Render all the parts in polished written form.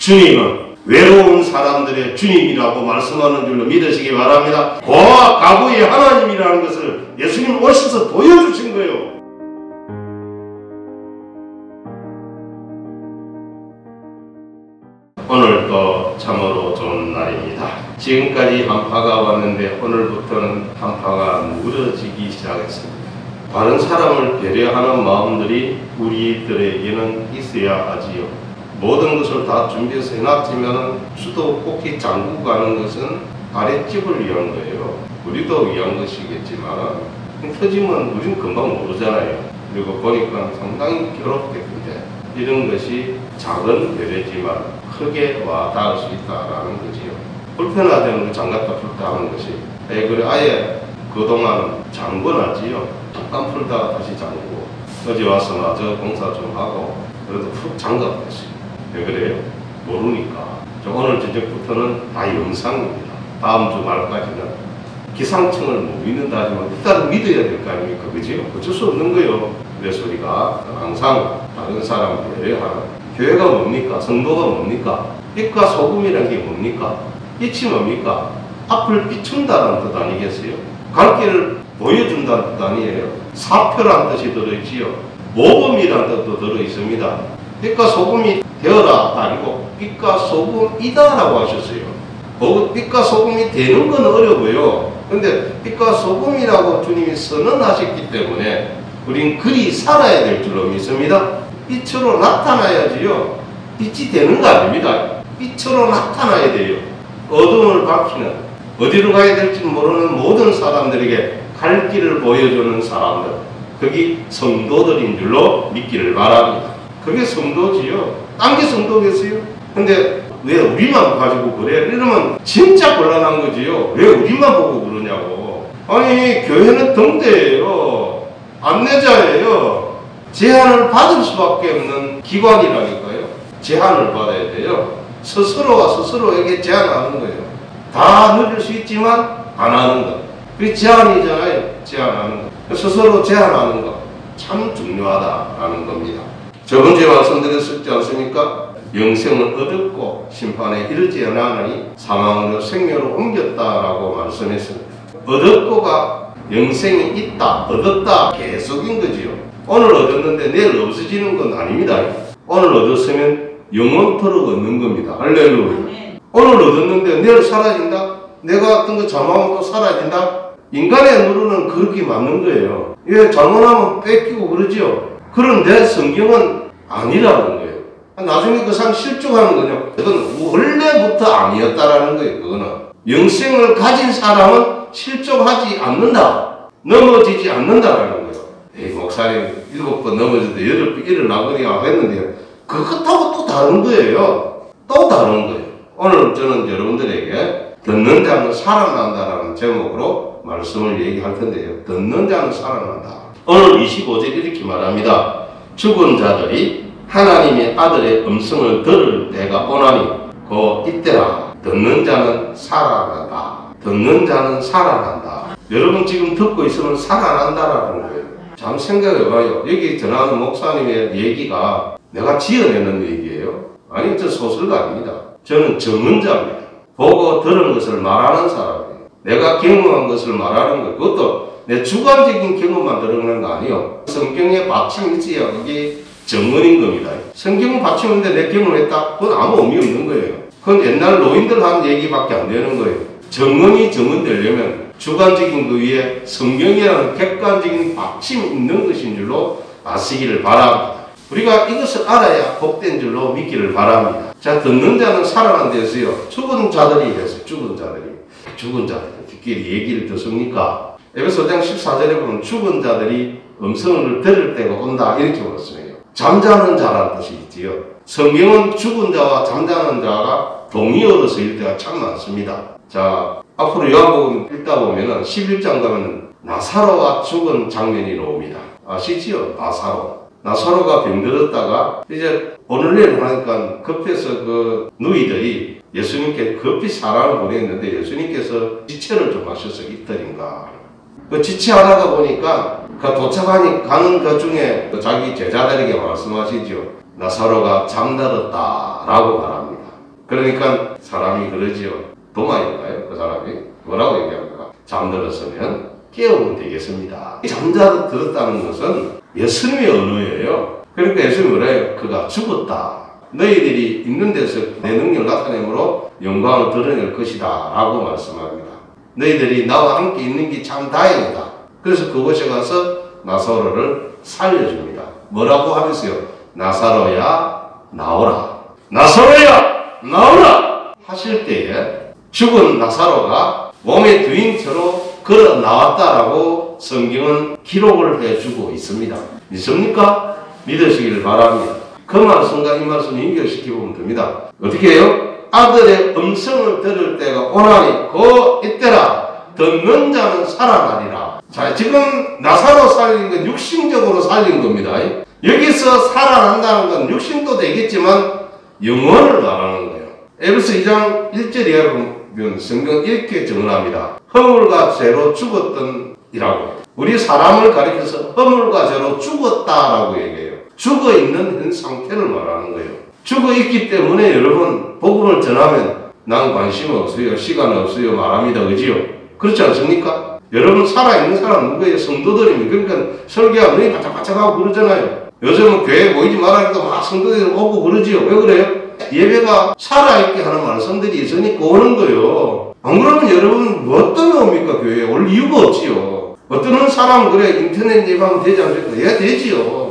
주님은 외로운 사람들의 주님이라고 말씀하는 줄로 믿으시기 바랍니다. 고아와 가부의 하나님이라는 것을 예수님 오셔서 보여주신 거예요. 오늘도 참으로 좋은 날입니다. 지금까지 한파가 왔는데 오늘부터는 한파가 무뎌지기 시작했습니다. 다른 사람을 배려하는 마음들이 우리들에게는 있어야 하지요. 모든 것을 다 준비해서 해놨지만 수도꼭지 장구 가는 것은 아랫집을 위한 거예요. 우리도 위한 것이겠지만 터지면 우리는 금방 모르잖아요. 그리고 보니까 상당히 괴롭겠는데 이런 것이 작은 배려지만 크게 와 닿을 수 있다라는 거지요. 불편하다는 장갑다 풀다 하는 것이 그래 아예 그동안 장궈놨지요. 잠깐 풀다가 다시 잠그고 어제 와서 나 저 공사 좀 하고 그래도 푹 장갑했어요. 왜 그래요? 모르니까. 오늘 저녁부터는 다 영상입니다. 다음 주 말까지는 기상청을 못 믿는다 하지만 일단 믿어야 될 거 아닙니까? 그죠? 어쩔 수 없는 거예요. 그래서 우리가 항상 다른 사람 배려하는 교회가 뭡니까? 성도가 뭡니까? 빛과 소금이라는 게 뭡니까? 빛이 뭡니까? 앞을 비춘다는 뜻 아니겠어요? 갈 길을 보여준다는 뜻 아니에요? 사표란 뜻이 들어있지요. 모범이라는 뜻도 들어있습니다. 빛과 소금이 되어라 아니고 빛과 소금이다 라고 하셨어요. 빛과 소금이 되는 건 어려워요. 근데 빛과 소금이라고 주님이 선언하셨기 때문에 우린 그리 살아야 될 줄로 믿습니다. 빛으로 나타나야지요. 빛이 되는 거 아닙니다. 빛으로 나타나야 돼요. 어둠을 밝히는, 어디로 가야 될지 모르는 모든 사람들에게 갈 길을 보여주는 사람들, 그게 성도들인 줄로 믿기를 바랍니다. 그게 성도지요. 딴 게 성도겠어요? 근데 왜 우리만 가지고 그래? 이러면 진짜 곤란한 거지요. 왜 우리만 보고 그러냐고. 아니 교회는 등대예요. 안내자예요. 제한을 받을 수밖에 없는 기관이라니까요. 제한을 받아야 돼요. 스스로가 스스로에게 제한하는 거예요. 다 누릴 수 있지만 안 하는 것. 그게 제한이잖아요. 제한하는 것. 스스로 제한하는 것. 참 중요하다라는 겁니다. 저번주에 말씀드렸지 않습니까? 영생을 얻었고 심판에 이르지 않으니 사망으로 생명으로 옮겼다라고 말씀했습니다. 얻었고가 영생이 있다, 얻었다 계속인 거지요. 오늘 얻었는데 내일 없어지는 건 아닙니다. 오늘 얻었으면 영원토록 얻는 겁니다. 할렐루야. 오늘 얻었는데 내일 사라진다? 내가 어떤 거 잘못하면 또 사라진다? 인간의 누르는 그렇게 맞는 거예요. 왜 잘못하면 뺏기고 그러지요? 그런데 성경은 아니라는 거예요. 나중에 그 사람 실족하는 거냐? 그건 원래부터 아니었다라는 거예요. 그거는 영생을 가진 사람은 실족하지 않는다. 넘어지지 않는다라는 거예요. 에이, 목사님 7번 넘어져도 8번 일어나거나 했는데 그것하고 또 다른 거예요. 또 다른 거예요. 오늘 저는 여러분들에게 듣는 자는 살아난다라는 제목으로 말씀을 얘기할 텐데요. 듣는 자는 살아난다. 오늘 25절 이렇게 말합니다. 죽은 자들이 하나님의 아들의 음성을 들을 때가 오나니 그 이때라. 듣는 자는 살아난다. 듣는 자는 살아난다. 여러분 지금 듣고 있으면 살아난다라는 거예요. 참 생각해봐요. 여기 전하는 목사님의 얘기가 내가 지어내는 얘기예요. 아니 저 소설가 아닙니다. 저는 전문자입니다. 보고 들은 것을 말하는 사람이에요. 내가 경험한 것을 말하는 거예요. 그것도 내 주관적인 경험만 들어가는 거 아니에요. 성경에 받침이 있어야 그게 정언인 겁니다. 성경은 받침인데 내 경험했다? 그건 아무 의미 없는 거예요. 그건 옛날 노인들 한 얘기밖에 안 되는 거예요. 정언이 정언되려면 주관적인 그 위에 성경이라는 객관적인 받침이 있는 것인 줄로 아시기를 바랍니다. 우리가 이것을 알아야 복된 줄로 믿기를 바랍니다. 자, 듣는 자는 살아난다 했어요. 죽은 자들이 했어요. 죽은 자들이 얘기를 듣습니까? 에베소 5장 14절에 보면 죽은 자들이 음성을 들을 때가 온다 이렇게 말씀해요. 잠자는 자라는 뜻이 있지요. 성경은 죽은 자와 잠자는 자가 동의어로 쓰일 때가 참 많습니다. 자, 앞으로 요한복음 읽다 보면은 11장 가면 나사로가 죽은 장면이 나옵니다. 아시지요? 나사로가 병들었다가 이제 오늘 내일 하니까 급해서 그 누이들이 예수님께 급히 사람을 보냈는데 예수님께서 지체를 좀 하셔서 이틀인가. 그 지체하다가 보니까 그 도착하니 가는 그 중에 자기 제자들에게 말씀하시죠. 나사로가 잠들었다라고 말합니다. 그러니까 사람이 그러지요. 도마인가요? 그 사람이 뭐라고 얘기합니까? 잠들었으면 깨우면 되겠습니다. 잠들었다는 것은 예수님의 언어예요. 그러니까 예수님이 뭐래요? 그가 죽었다. 너희들이 있는 데서 내 능력을 나타내므로 영광을 드러낼 것이다 라고 말씀합니다. 너희들이 나와 함께 있는 게 참 다행이다. 그래서 그곳에 가서 나사로를 살려줍니다. 뭐라고 하면서요? 나사로야 나오라. 나사로야 나오라 하실 때에 죽은 나사로가 몸의 두인처로 걸어 나왔다라고 성경은 기록을 해주고 있습니다. 믿습니까? 믿으시기를 바랍니다. 그 말씀과 이 말씀을 연결시켜보면 됩니다. 어떻게 해요? 아들의 음성을 들을 때가 오나니 곧 이때라. 듣는 자는 살아나리라. 자, 지금 나사로 살린 건 육신적으로 살린 겁니다. 여기서 살아난다는 건 육신도 되겠지만 영혼을 말하는 거예요. 에베소 2장 1절에 보면 성경 이렇게 정언합니다. 허물과 죄로 죽었던 이라고. 우리 사람을 가리켜서 허물과 죄로 죽었다라고 얘기해요. 죽어있는 현 상태를 말하는 거예요. 죽어있기 때문에 여러분 복음을 전하면 난 관심 없어요. 시간 없어요. 말합니다. 그지요? 그렇지 않습니까? 여러분 살아있는 사람 누구예요? 성도들입니다. 그러니까 설교하면 눈이 바짝바짝하고 그러잖아요. 요즘은 교회 모이지 말라니까 막 성도들 오고 그러지요. 왜 그래요? 예배가 살아있게 하는 말씀들이 있으니까 오는 거예요. 안 그러면 여러분 뭐 때문에 옵니까? 교회에 올 이유가 없지요. 어떤 사람은 그래 인터넷 예배하면 되지 않습니까? 예, 되지요.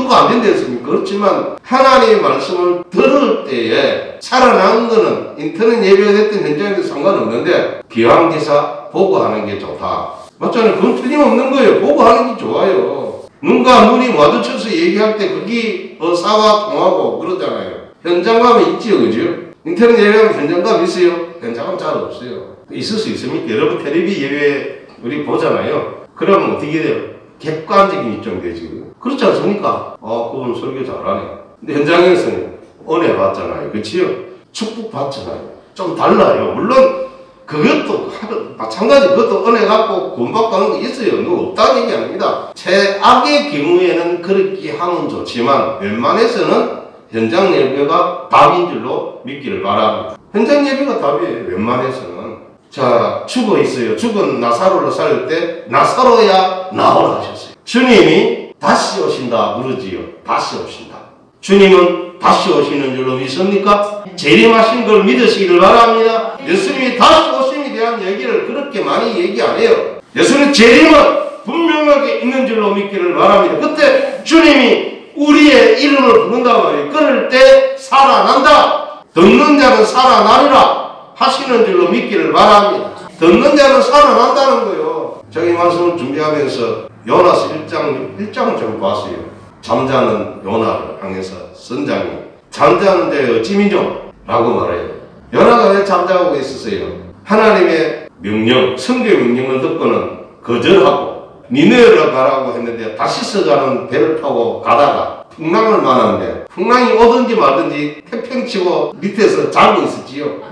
누가 안 된다 했습니까? 그렇지만 하나님의 말씀을 들을 때에 살아난 거는 인터넷 예배가 됐든 현장에도 상관없는데 기왕지사 보고하는 게 좋다. 맞잖아요. 그건 틀림없는 거예요. 보고하는 게 좋아요. 눈과 눈이 마주쳐서 얘기할 때 그게 의사와 통하고 그러잖아요. 현장감이 있지요. 그죠? 인터넷 예배하면 현장감 있어요? 현장감 잘 없어요. 있을 수 있습니까? 여러분 텔레비 예배 우리 보잖아요. 그러면 어떻게 돼요? 객관적인 입장이 되지. 그렇지 않습니까? 그분 설교 잘하네. 근데 현장에서는 은혜 받잖아요. 그치요? 축복 받잖아요. 좀 달라요. 물론 그것도 마찬가지 그것도 은혜 갖고 구원받고 하는 거 있어요. 누구 없다는 얘기 아닙니다. 최악의 경우에는 그렇게 하면 좋지만 웬만해서는 현장 예배가 답인 줄로 믿기를 바랍니다. 현장 예배가 답이에요. 웬만해서는. 자, 죽어 있어요. 죽은 나사로를 살릴 때 나사로야 나오라 하셨어요. 주님이 다시 오신다 그러지요. 다시 오신다. 주님은 다시 오시는 줄로 믿습니까? 재림하신 걸 믿으시기를 바랍니다. 예수님이 다시 오심에 대한 얘기를 그렇게 많이 얘기 안 해요. 예수님 재림은 분명하게 있는 줄로 믿기를 바랍니다. 그때 주님이 우리의 이름을 부른단 말이에요. 그럴 때 살아난다. 듣는 자는 살아나리라 하시는 줄로 믿기를 바랍니다. 듣는 자는 살아난다는 거예요. 저기 말씀을 준비하면서 요나서 1장을 좀 봤어요. 잠자는 요나를 향해서 선장이 잠자는데 어찌 미뇨? 라고 말해요. 요나가 왜 잠자고 있었어요? 하나님의 명령, 성경 명령을 듣고는 거절하고 니네로 가라고 했는데 다시스 가는 배를 타고 가다가 풍랑을 만났는데 풍랑이 오든지 말든지 태평치고 밑에서 자고 있었지요.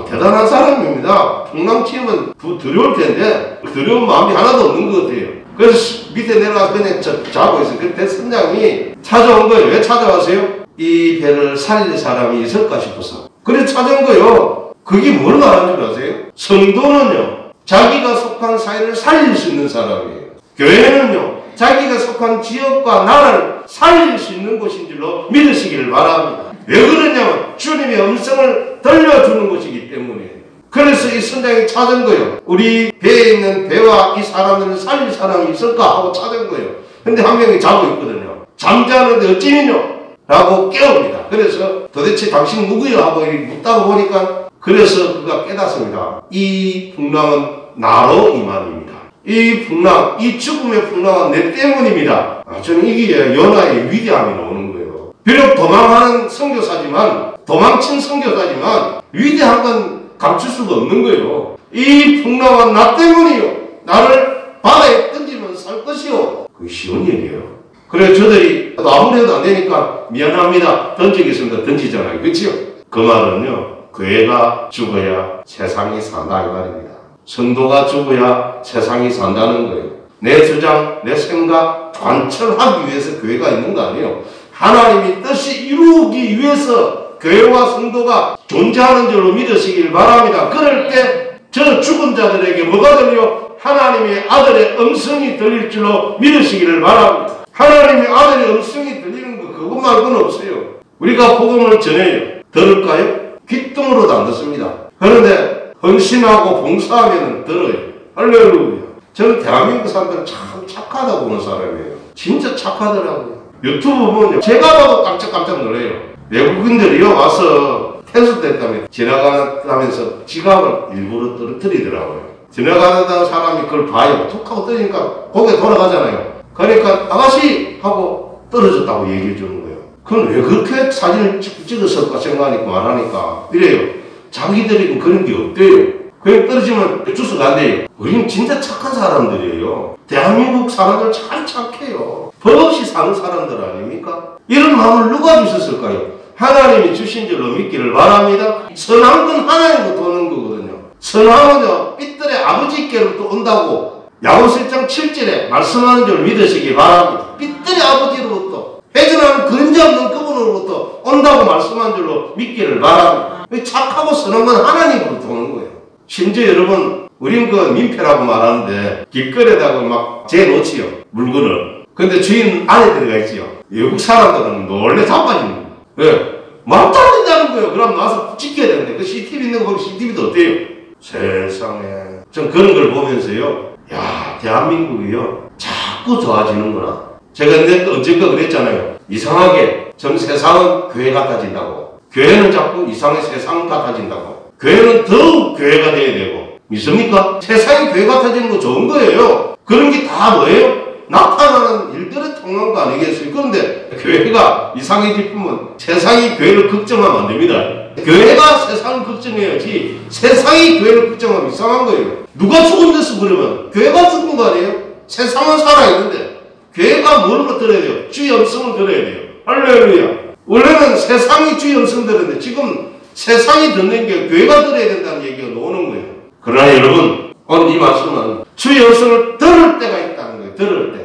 대단한 사람입니다. 풍랑 치면 두려울 텐데 두려운 마음이 하나도 없는 것 같아요. 그래서 밑에 내려가서 그냥 자고 있어요. 그때 선장이 찾아온 거예요. 왜 찾아왔어요? 이 배를 살릴 사람이 있을까 싶어서. 그래서 찾아온 거예요. 그게 뭘 말하는 줄 아세요? 성도는요, 자기가 속한 사회를 살릴 수 있는 사람이에요. 교회는요, 자기가 속한 지역과 나라를 살릴 수 있는 곳인 줄로 믿으시기를 바랍니다. 왜 그러냐면 주님의 음성을 들려주는 것이기 때문에. 그래서 이 선장이 찾은 거예요. 우리 배에 있는 배와 이 사람들을 살릴 사람이 있을까 하고 찾은 거예요. 근데 한 명이 자고 있거든요. 잠자는데 어찌미뇨? 라고 깨웁니다. 그래서 도대체 당신 누구요? 하고 묻다가 보니까 그래서 그가 깨닫습니다. 이 풍랑은 나로 임함입니다. 이 풍랑, 이 죽음의 풍랑은 내 때문입니다. 저는 이게 요나의 위대함이 나오는 거예요. 비록 도망하는 선교사지만, 도망친 선교사지만 위대한 건 감출 수가 없는 거예요. 이 풍랑은 나 때문이요. 나를 바다에 던지면 살 것이요. 그게 쉬운 일이에요. 그래 저들이 아무래도 안 되니까 미안합니다. 던지겠습니다. 던지잖아요. 그렇죠? 그 말은요. 교회가 죽어야 세상이 산다 이 말입니다. 성도가 죽어야 세상이 산다는 거예요. 내 주장, 내 생각 관철하기 위해서 교회가 있는 거 아니에요. 하나님이 뜻이 이루기 위해서 교회와 성도가 존재하는 줄로 믿으시길 바랍니다. 그럴 때 저 죽은 자들에게 뭐가 들려? 하나님의 아들의 음성이 들릴 줄로 믿으시기를 바랍니다. 하나님의 아들의 음성이 들리는 거 그것 말고는 없어요. 우리가 복음을 전해요. 들을까요? 귀뚱으로도 안 듣습니다. 그런데 헌신하고 봉사하면 들어요. 할렐루야. 저는 대한민국 사람들은 참 착하다고 보는 사람이에요. 진짜 착하더라고요. 유튜브 보면 제가 봐도 깜짝깜짝 놀래요. 외국인들이요 와서 테스트 때문에 지나가면서 지갑을 일부러 떨어뜨리더라고요. 지나가는 사람이 그걸 봐요. 툭 하고 떨어지니까 고개 돌아가잖아요. 그러니까 아가씨 하고 떨어졌다고 얘기해 주는 거예요. 그럼 왜 그렇게 사진을 찍었을까 생각하니까 말하니까 이래요. 자기들이 그런 게 없대요. 그냥 떨어지면 주스 간대요. 우리는 진짜 착한 사람들이에요. 대한민국 사람들 참 착해요. 법 없이 사는 사람들 아닙니까? 이런 마음을 누가 주셨을까요? 하나님이 주신 줄로 믿기를 바랍니다. 선한 건 하나님부터 오는 거거든요. 선함은요 삐뚤의 아버지께로부터 온다고 야고보서 1장 7절에 말씀하는 줄 믿으시기 바랍니다. 삐뚤의 아버지로부터 회전하는 근저 없는 그분으로부터 온다고 말씀한 줄로 믿기를 바랍니다. 착하고 선한 건 하나님으로부터 오는 거예요. 심지어 여러분 우린 그 민폐라고 말하는데 길거리에다가 막 재놓지요 물건을. 근데 주인 안에 들어가 있지요. 외국 사람들은 놀래 자빠지는 거예요. 왜? 막 잘린다는 거예요. 그럼 나와서 지켜야 되는데 그 CCTV 있는 거 보면 CCTV도 어때요? 세상에 전 그런 걸 보면서요 야 대한민국이요 자꾸 좋아지는구나. 제가 언젠가 그랬잖아요. 이상하게 전 세상은 교회 같아진다고. 교회는 자꾸 이상하게 세상 같아진다고. 교회는 더욱 교회가 돼야 되고 믿습니까? 세상이 교회 같아지는 거 좋은 거예요. 그런 게 다 뭐예요? 나타나는 일들의 통한 거 아니겠어요? 그런데 교회가 이상해지면 세상이 교회를 걱정하면 안 됩니다. 교회가 세상을 걱정해야지 세상이 교회를 걱정하면 이상한 거예요. 누가 죽은 데서 그러면 교회가 죽은 거 아니에요? 세상은 살아있는데 교회가 뭐를 들어야 돼요? 주의 음성을 들어야 돼요. 할렐루야. 원래는 세상이 주의 음성 들었는데 지금 세상이 듣는 게 교회가 들어야 된다는 얘기가 나오는 거예요. 그러나 여러분 오늘 이 말씀은 주의 음성을 들을 때가 있다는 거예요. 들을 때.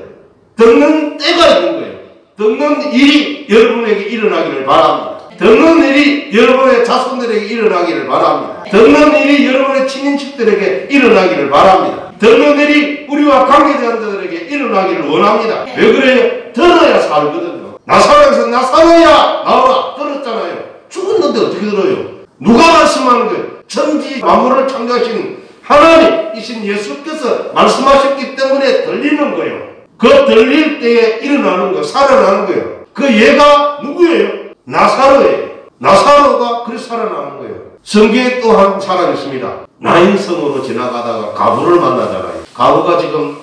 듣는 때가 있는 거예요. 듣는 일이 여러분에게 일어나기를 바랍니다. 듣는 일이 여러분의 자손들에게 일어나기를 바랍니다. 듣는 일이 여러분의 친인척들에게 일어나기를 바랍니다. 듣는 일이 우리와 관계된 자들에게 일어나기를 원합니다. 왜 그래요? 들어야 살거든요. 나사로에서 나사로야 나오라 들었잖아요. 죽었는데 어떻게 들어요? 누가 말씀하는 거예요? 천지 만물을 창조하신 하나님이신 예수께서 말씀하셨기 때문에 들리는 거예요. 그 들릴 때에 일어나는 거, 살아나는 거예요. 그 얘가 누구예요? 나사로예요. 나사로가 그래서 살아나는 거예요. 성경에 또 한 사람이 있습니다. 나인성으로 지나가다가 가부를 만나잖아요. 가부가 지금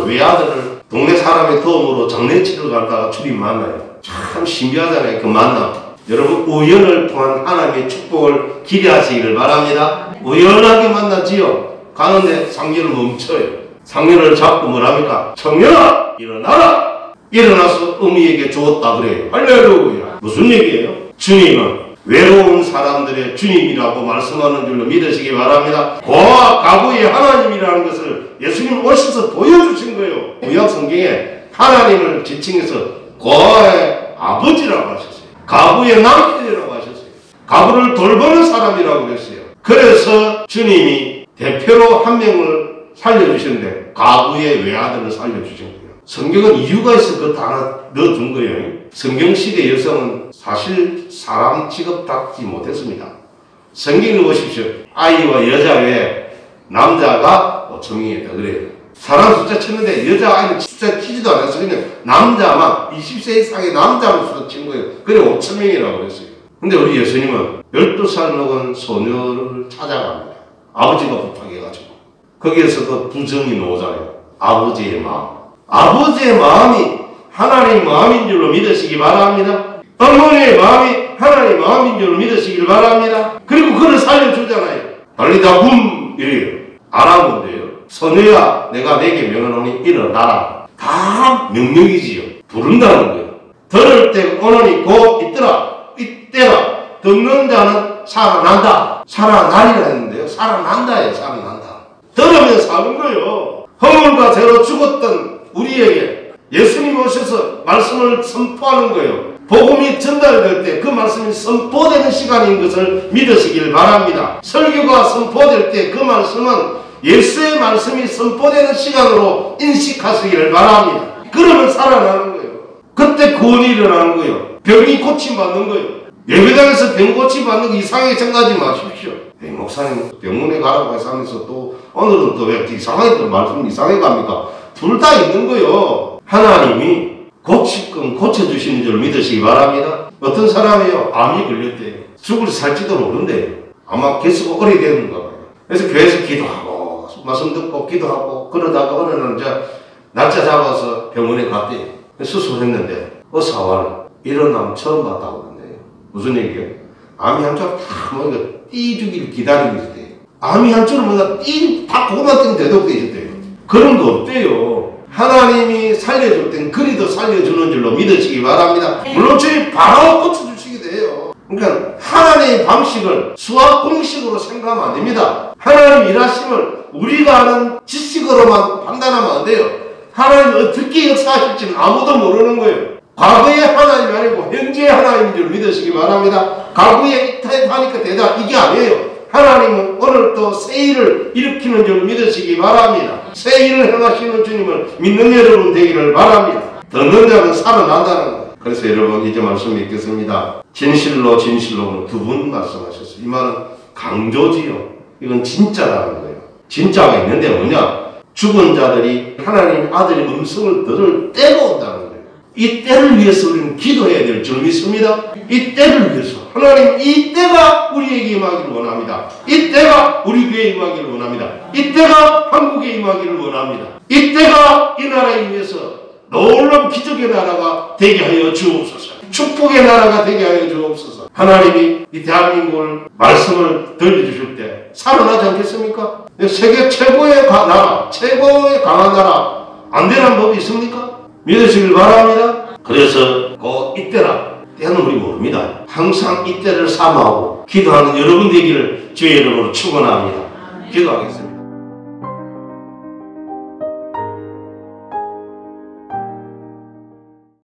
외아들을 동네 사람의 도움으로 장례치러 가다가 둘이 만나요. 참 신기하잖아요. 그 만남. 여러분 우연을 통한 하나님의 축복을 기대하시기를 바랍니다. 우연하게 만나지요. 가는데 상녀를 멈춰요. 상녀를 잡고 뭐랍니까? 청년아 일어나라. 일어나서 어미에게 주었다 그래요. 할렐루야. 무슨 얘기예요? 주님은 외로운 사람들의 주님이라고 말씀하는 줄로 믿으시기 바랍니다. 고아 가부의 하나님이라는 것을 예수님 오셔서 보여주신 거예요. 구약 성경에 하나님을 지칭해서 고아의 아버지라고 하셨어요. 가부의 남편이라고 하셨어요. 가부를 돌보는 사람이라고 그랬어요. 그래서 주님이 대표로 한 명을 살려주셨는데 가부의 외아들을 살려주신 거예요. 성경은 이유가 있어 그 단어 넣어준 거예요. 성경시대 여성은 사실 사람 취급받지 못했습니다. 성경을 보십시오. 아이와 여자 외에 남자가 5,000명이었다 그래요. 사람 숫자 쳤는데 여자 아이는 숫자 치지도 않았어요. 그냥 남자만 20세 이상의 남자만 숫자 친 거예요. 그래 5,000명이라고 그랬어요. 근데 우리 예수님은 12살 먹은 소녀를 찾아갑니다. 아버지가 부탁해가지고 거기에서도 부정이 나오잖아요. 아버지의 마음. 아버지의 마음이 하나님 마음인 줄로 믿으시기 바랍니다. 어머니의 마음이 하나님 마음인 줄로 믿으시길 바랍니다. 그리고 그를 살려주잖아요. 달리다 붐 이래요. 알아본대요. 소녀야 내가 내게 명하노니 일어나라. 다 명령이지요. 부른다는 거예요. 들을 때 오노니 곧 있더라. 이때라. 듣는 자는 살아난다. 살아나리라 했는데요. 살아난다예요. 살아난다. 들으면 사는 거예요. 허물과 죄로 죽었던 우리에게 예수님 오셔서 말씀을 선포하는 거예요. 복음이 전달될 때 그 말씀이 선포되는 시간인 것을 믿으시길 바랍니다. 설교가 선포될 때 그 말씀은 예수의 말씀이 선포되는 시간으로 인식하시기를 바랍니다. 그러면 살아나는 거예요. 그때 구원이 일어나는 거예요. 병이 고침받는 거예요. 예배당에서 병 고침받는 거 이상하게 생각하지 마십시오. 목사님 병원에 가라고 해서 하면서 또 오늘은 또 왜 이상하게 말씀 이상하게 갑니까? 둘 다 있는 거예요. 하나님이 고치끔 고쳐주시는 줄 믿으시기 바랍니다. 어떤 사람이요, 암이 걸렸대요. 죽을 살지도 모른대요. 아마 개수가 오래되는가 봐요. 그래서 교회에서 기도하고 말씀 듣고 기도하고 그러다가 어느 날 날짜 잡아서 병원에 갔대요. 수술했는데 의사와는 이런 암 처음 봤다고 그러네요. 무슨 얘기예요? 암이 한 줄 팍 띄주기를 기다리고 있었대요. 암이 한 줄은 뭔가 팍 그것만 뜨면 대독돼 있었대요. 그런 거 없대요. 하나님이 살려줄 땐 그리도 살려주는 줄로 믿으시기 바랍니다. 물론 주님 바로 고쳐주시기도 해요. 그러니까 하나님의 방식을 수학 공식으로 생각하면 안 됩니다. 하나님 일하심을 우리가 아는 지식으로만 판단하면 안 돼요. 하나님 어떻게 역사하실지는 아무도 모르는 거예요. 과거의 하나님이 아니고 현재의 하나님인 줄 믿으시기 바랍니다. 과거에 하니까 대답 이게 아니에요. 하나님은 오늘도 새 일을 일으키는 줄 믿으시기 바랍니다. 새 일을 행하시는 주님을 믿는 여러분 되기를 바랍니다. 듣는 자는 살아난다는 거예요. 그래서 여러분 이제 말씀 읽겠습니다. 진실로 진실로 두 분 말씀하셨어요. 이 말은 강조지요. 이건 진짜라는 거예요. 진짜가 있는데 뭐냐? 죽은 자들이 하나님 아들의 음성을 들을 때가 온다는 거예요. 이 때를 위해서 우리는 기도해야 될 줄 믿습니다. 이 때를 위해서 하나님 이 때가 우리에게 임하기를 원합니다. 이 때가 우리 교회에 임하기를 원합니다. 이 때가 한국에 임하기를 원합니다. 이 때가 이 나라에 위해서 놀라운 기적의 나라가 되게 하여 주옵소서. 축복의 나라가 되게 하여 주옵소서. 하나님이 이 대한민국을 말씀을 들려주실 때 살아나지 않겠습니까? 세계 최고의 나라, 최고의 강한 나라 안 되는 법이 있습니까? 믿으시길 바랍니다. 그래서 이때라 때는 우리 모릅니다. 항상 이때를 삼아오고 기도하는 여러분 되기를 주의 이름으로 축원합니다. 기도하겠습니다.